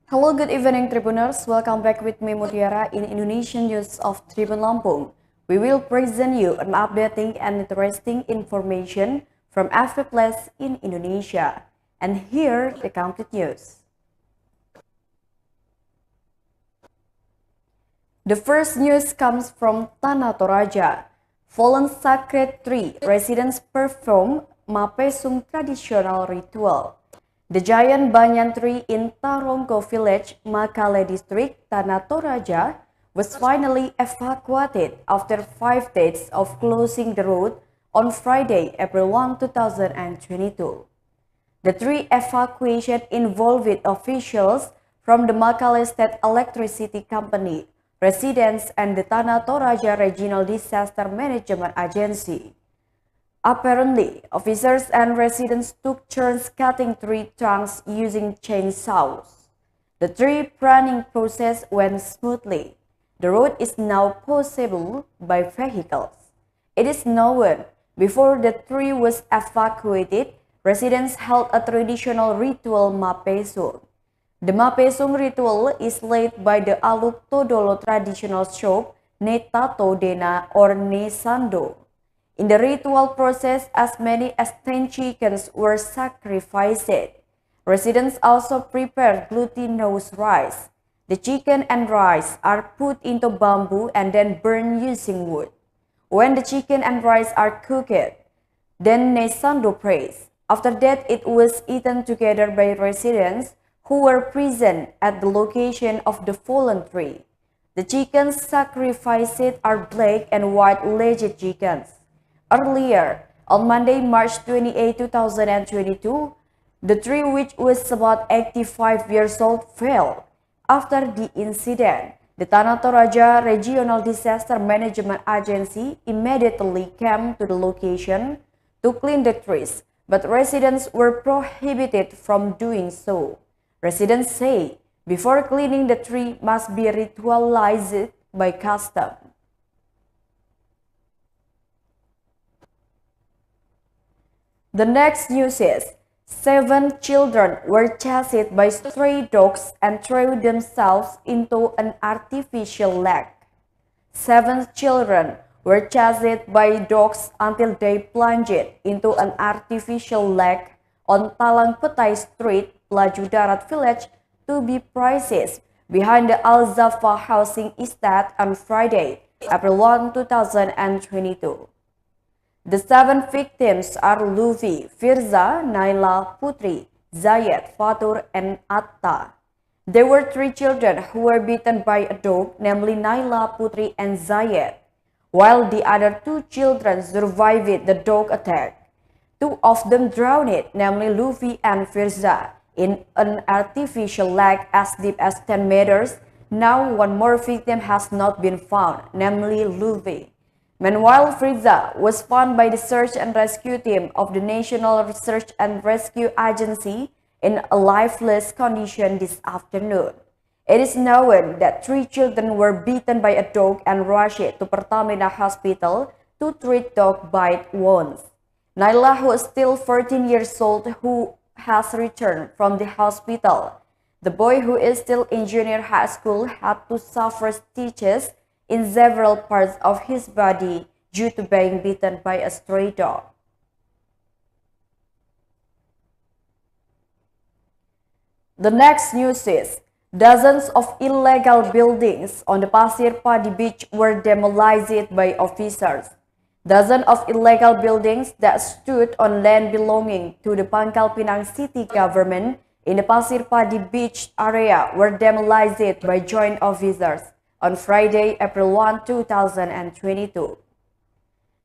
Hello, good evening, Tribuners. Welcome back with me, Mutiara, in Indonesian News of Tribun Lampung. We will present you an updating and interesting information from every place in Indonesia. And here, the complete news. The first news comes from Tana Toraja. Fallen sacred tree residents perform mapesung traditional ritual. The giant banyan tree in Tarongko Village, Makale District, Tana Toraja, was finally evacuated after 5 days of closing the road on Friday, April 1, 2022. The tree evacuation involved officials from the Makale State Electricity Company, residents, and the Tana Toraja Regional Disaster Management Agency. Apparently, officers and residents took turns cutting tree trunks using chainsaws. The tree pruning process went smoothly. The road is now passable by vehicles. It is known before the tree was evacuated, residents held a traditional ritual mapesung. The mapesung ritual is led by the Aluk Todolo traditional shop Netato Dena or Nesando. In the ritual process, as many as 10 chickens were sacrificed. Residents also prepared glutinous rice. The chicken and rice are put into bamboo and then burned using wood. When the chicken and rice are cooked, then Nesando prays. After that, it was eaten together by residents who were present at the location of the fallen tree. The chickens sacrificed are black and white-legged chickens. Earlier, on Monday, March 28, 2022, the tree, which was about 85 years old, fell. After the incident, the Tana Toraja Regional Disaster Management Agency immediately came to the location to clean the trees, but residents were prohibited from doing so. Residents say before cleaning the tree must be ritualized by custom. The next news is 7 children were chased by stray dogs and threw themselves into an artificial lake. 7 children were chased by dogs until they plunged into an artificial lake on Talang Petai Street, Plaju Darat Village, to be precise, behind the Al-Zaffa housing estate on Friday, April 1, 2022. The 7 victims are Luffy, Firza, Naila, Putri, Zayed, Fatur, and Atta. There were 3 children who were bitten by a dog, namely Naila, Putri, and Zayed, while the other 2 children survived the dog attack. 2 of them drowned, namely Luffy and Firza, in an artificial lake as deep as 10 meters. Now 1 more victim has not been found, namely Luffy. Meanwhile, Firza was found by the search and rescue team of the National Search and Rescue Agency in a lifeless condition this afternoon. It is known that 3 children were bitten by a dog and rushed to Pertamina Hospital to treat dog bite wounds. Naila, who is still 14 years old, who has returned from the hospital. The boy, who is still in junior high school, had to suffer stitches in several parts of his body due to being bitten by a stray dog. The next news is dozens of illegal buildings on the Pasir Padi Beach were demolished by officers. Dozens of illegal buildings that stood on land belonging to the Pangkalpinang City Government in the Pasir Padi Beach area were demolished by joint officers on Friday, April 1, 2022.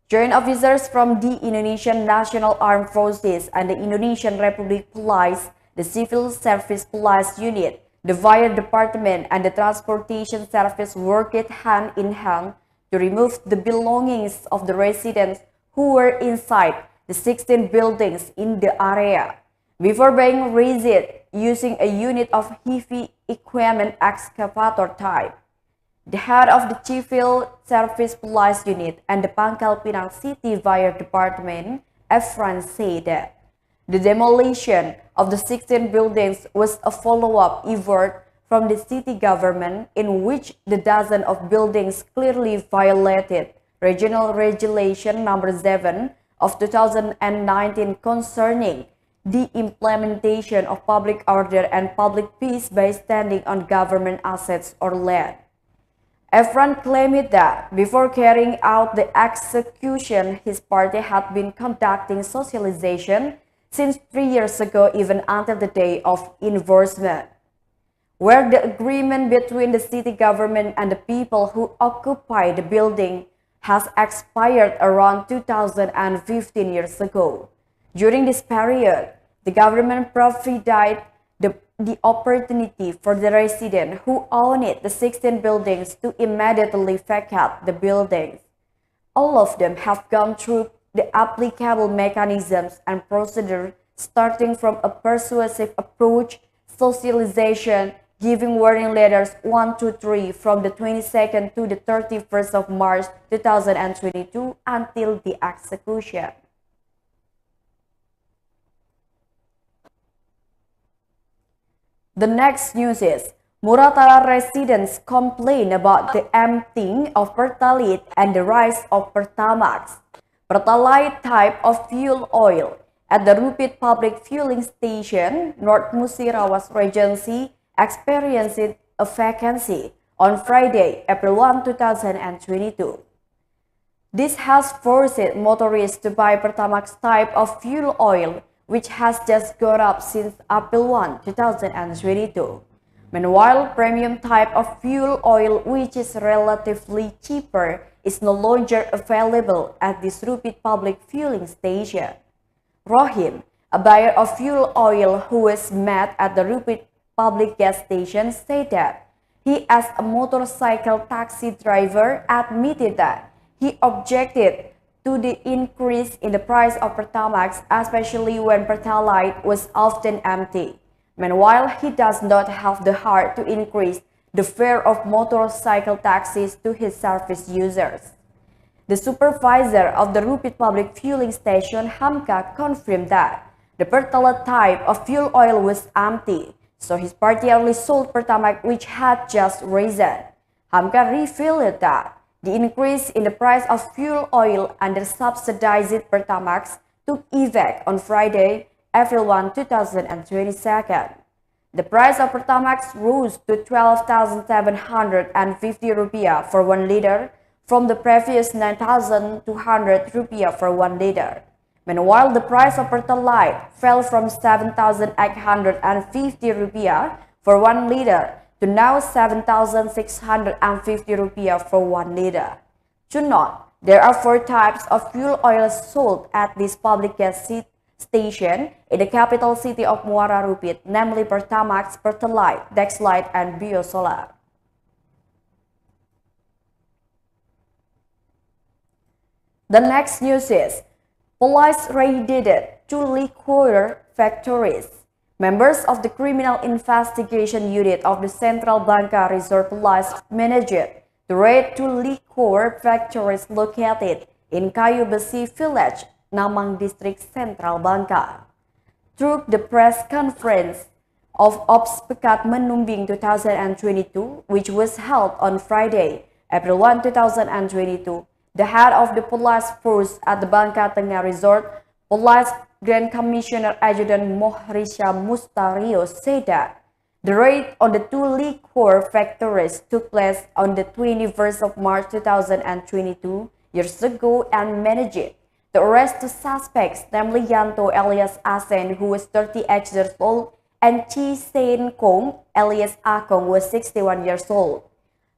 Joint officers from the Indonesian National Armed Forces and the Indonesian Republic Police, the Civil Service Police Unit, the Fire Department, and the Transportation Service worked hand in hand to remove the belongings of the residents who were inside the 16 buildings in the area, before being razed using a unit of heavy equipment excavator type. The head of the Civil Service Police Unit and the Pangkalpinang City Fire Department, Efran, said that the demolition of the 16 buildings was a follow-up effort from the city government in which the dozen of buildings clearly violated Regional Regulation Number 7 of 2019 concerning the implementation of public order and public peace by standing on government assets or land. Efron claimed that before carrying out the execution, his party had been conducting socialization since 3 years ago, even until the day of enforcement, where the agreement between the city government and the people who occupy the building has expired around 2015 years ago. During this period, the government provided the opportunity for the residents who owned the 16 buildings to immediately vacate the buildings. All of them have gone through the applicable mechanisms and procedures, starting from a persuasive approach, socialization, giving warning letters 1 to 3 from the 22nd to the 31st of March 2022 until the execution. The next news is, Muratara residents complain about the emptying of Pertalite and the rise of Pertamax, Pertalite type of fuel oil, at the Rupit Public Fueling Station, North Musirawas Regency, experienced a vacancy on Friday, April 1, 2022. This has forced motorists to buy Pertamax type of fuel oil, which has just gone up since April 1, 2022. Meanwhile, premium type of fuel oil, which is relatively cheaper, is no longer available at this Rupit Public Fueling Station. Rohim, a buyer of fuel oil who was met at the Rupit Public Gas Station, said that he, as a motorcycle taxi driver, admitted that he objected to the increase in the price of Pertamax, especially when Pertalite was often empty. Meanwhile, he does not have the heart to increase the fare of motorcycle taxis to his service users. The supervisor of the Rupit Public Fueling Station, Hamka, confirmed that the Pertalite type of fuel oil was empty, so his party only sold Pertamax, which had just risen. Hamka revealed that the increase in the price of fuel oil under subsidized Pertamax took effect on Friday, April 1, 2022. The price of Pertamax rose to 12,750 rupiah for 1 liter from the previous 9,200 rupiah for 1 liter. Meanwhile, the price of Pertalite fell from 7,850 rupiah for 1 liter to now 7,650 rupiah for 1 liter. To note, there are 4 types of fuel oil sold at this public gas station in the capital city of Muara Rupit, namely Pertamax, Pertalite, Dexlite, and Biosolar. The next news is, police raided 2 liquor factories. Members of the Criminal Investigation Unit of the Central Bangka Resort Police managed to raid 2 liquor factories located in Kayu Besi Village, Namang District, Central Bangka. Through the press conference of Ops Pekat Menumbing 2022, which was held on Friday, April 1, 2022, the head of the police force at the Bangka Tengah Resort, Police Grand Commissioner Adjutant Mohrisha Mustario, said that the raid on the 2 liquor factories took place on the 21st of March 2022 years ago and managed to arrest 2 suspects, namely Yanto alias Asen, who was 38 years old, and Chi Sen Kong alias Akong, who was 61 years old.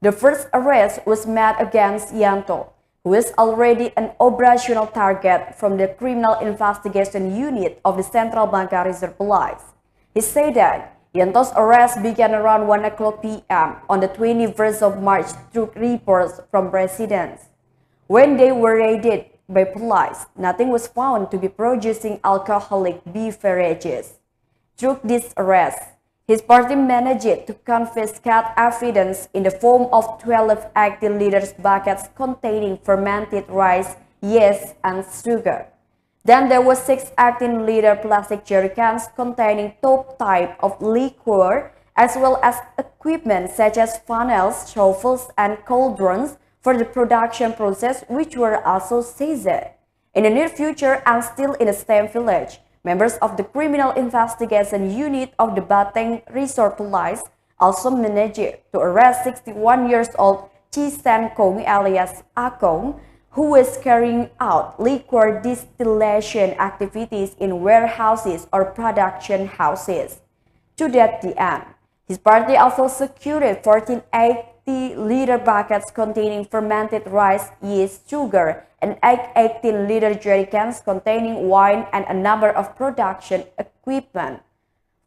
The first arrest was made against Yanto, who is already an operational target from the Criminal Investigation Unit of the Central Bangka Reserve Police. He said that Yanto's arrest began around 1 o'clock p.m. on the 21st of March through reports from residents. When they were raided by police, nothing was found to be producing alcoholic beverages. Through this arrest, his party managed to confiscate evidence in the form of 12 80 liters buckets containing fermented rice, yeast, and sugar. Then there were 6 18-liter plastic jerrycans containing top type of liquor as well as equipment such as funnels, shovels, and cauldrons for the production process, which were also seized. In the near future, and still in the same village, members of the Criminal Investigation Unit of the Batang Resort Police also managed to arrest 61 years old Chi San Kong alias Akong, who was carrying out liquor distillation activities in warehouses or production houses. To that end, his party also secured 1480-liter buckets containing fermented rice, yeast, sugar, and 18-liter jerry cans containing wine and a number of production equipment.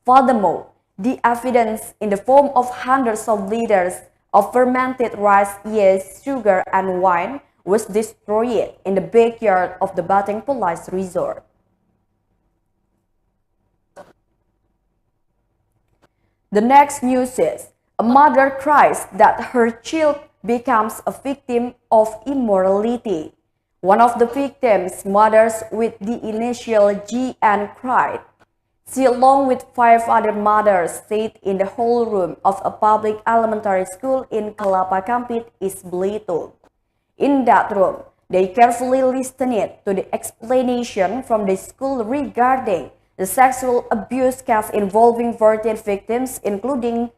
Furthermore, the evidence in the form of hundreds of liters of fermented rice, yeast, sugar, and wine was destroyed in the backyard of the Batang Police Resort. The next news is, a mother cries that her child becomes a victim of immorality. One of the victims' mothers with the initial GN cried. She, along with 5 other mothers, stayed in the hall room of a public elementary school in Kelapa Kampit, East Belitung. In that room, they carefully listened to the explanation from the school regarding the sexual abuse case involving 14 victims, including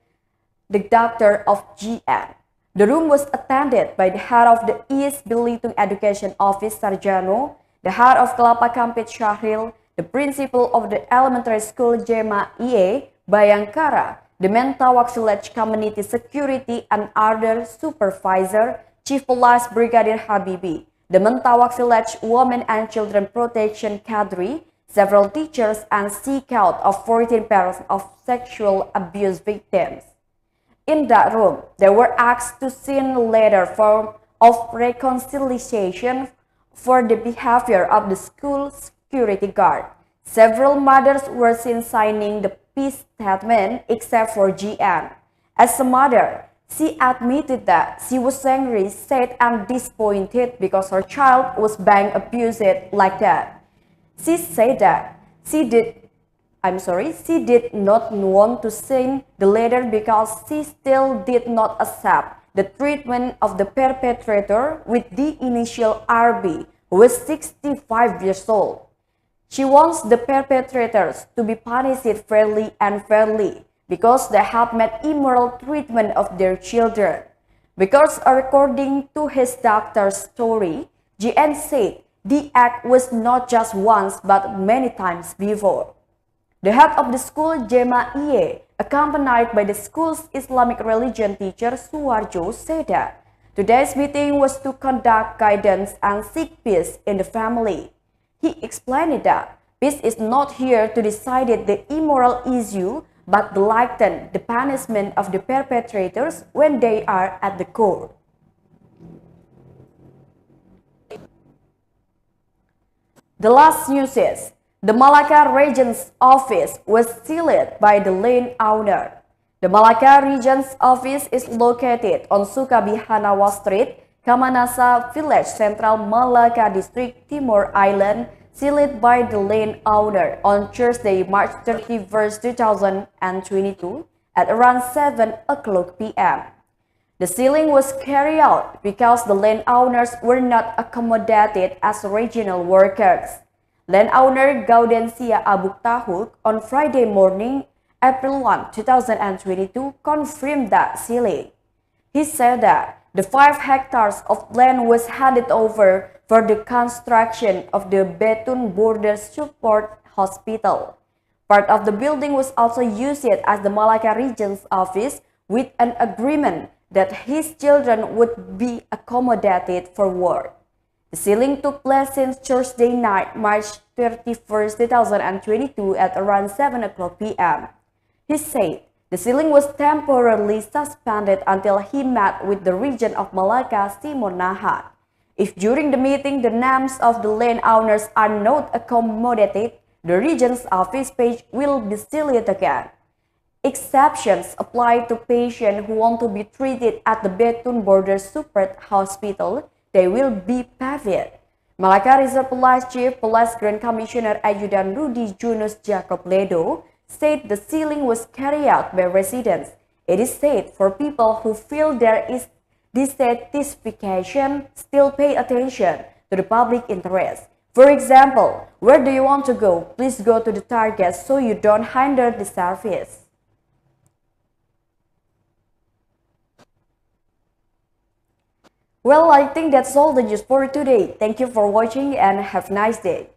the daughter of GN. The room was attended by the head of the East Belitung Education Office, Sarjano, the head of Kelapa Kampit, Syahril, the principal of the elementary school, Jema IE, Bayangkara, the Mentawak Village Community Security and other supervisor, Chief Police Brigadier Habibi, the Mentawak Village Women and Children Protection Cadre, several teachers, and seek out of 14 parents of sexual abuse victims. In that room, they were asked to sign a letter of reconciliation for the behavior of the school security guard. Several mothers were seen signing the peace statement except for GN. As a mother, she admitted that she was angry, sad, and disappointed because her child was being abused like that. She said that she did not want to sign the letter because she still did not accept the treatment of the perpetrator with the initial RB, who was 65 years old. She wants the perpetrators to be punished fairly and fairly because they have made immoral treatment of their children. Because according to his doctor's story, GN said the act was not just once but many times before. The head of the school, Jema IE, accompanied by the school's Islamic religion teacher, Suwarjo, said that today's meeting was to conduct guidance and seek peace in the family. He explained that peace is not here to decide the immoral issue, but to lighten the punishment of the perpetrators when they are at the court. The last news is, the Malacca Region's office was sealed by the land owner. The Malacca Region's office is located on Sukabihanawa Street, Kamanasa Village, Central Malacca District, Timor Island, sealed by the land owner on Thursday, March 31st, 2022 at around 7 o'clock p.m. The sealing was carried out because the landowners were not accommodated as regional workers. Landowner Gaudensia Abuktahuk on Friday morning, April 1, 2022, confirmed that sealing. He said that the 5 hectares of land was handed over for the construction of the Betun Border Support Hospital. Part of the building was also used as the Malacca Region's office with an agreement that his children would be accommodated for work. The sealing took place since Thursday night, March 31st, 2022 at around 7 o'clock p.m. He said the sealing was temporarily suspended until he met with the region of Malacca Timor Nahat. If during the meeting the names of the landowners are not accommodated, the region's office page will be sealed again. Exceptions apply to patients who want to be treated at the Betun Border Support Hospital. They will be paid. Malacca Reserve Police Chief Police Grand Commissioner Adjudan Rudi Junus Jacob Ledo said the sealing was carried out by residents. It is said for people who feel there is dissatisfaction still pay attention to the public interest. For example, where do you want to go? Please go to the target so you don't hinder the service. Well, I think that's all the news for today. Thank you for watching and have a nice day.